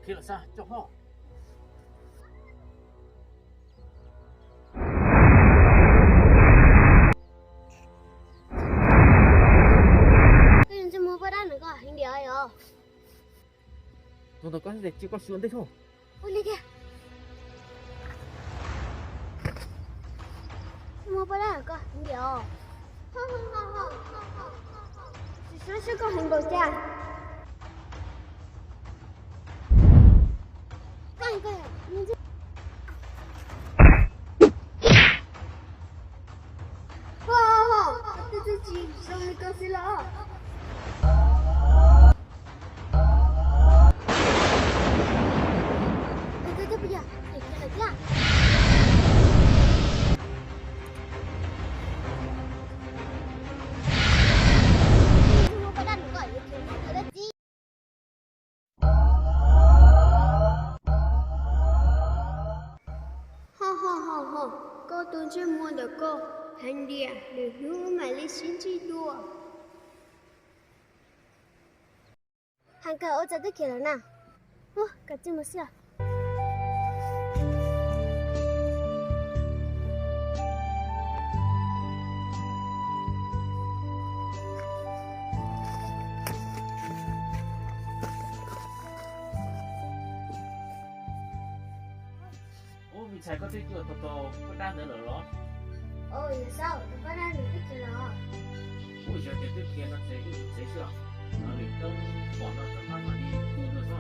去了噻，叫号。cái人怎么不打那个很厉害哟？弄到关系的结果选对头。我那个，怎么不打那个很厉害？好，只说是个很高价。干一个呀，你这。好，这自己手里东西了啊！这不要，你看了这样。我把那个也挺好的鸡。好，高中这么的高。很厉害，你给我买了星期多。汉哥，我早都去了呢。哦，搞这么事啊？我比才个最多到不打人了咯。哦，有少，我把那你不去了。我晓得这天了这些啊，哪里等放到这慢慢的工作上。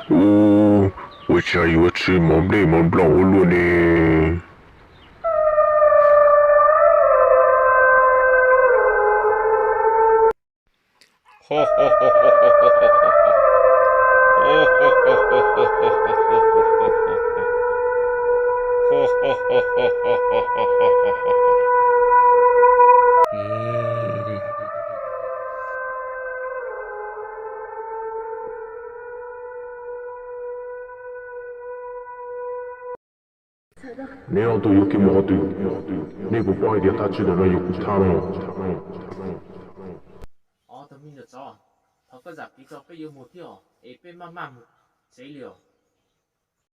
哦，我想要吃蒙内蒙布朗了呢。哈哈哈哈哈哈！哈哈哈哈哈哈！哈哈哈哈哈哈！내일도 이렇게 먹어도 내고 뻥이야 다치는 너 이거 타노 哦，他明天早，他个日比较被有目标，也被慢慢谁了。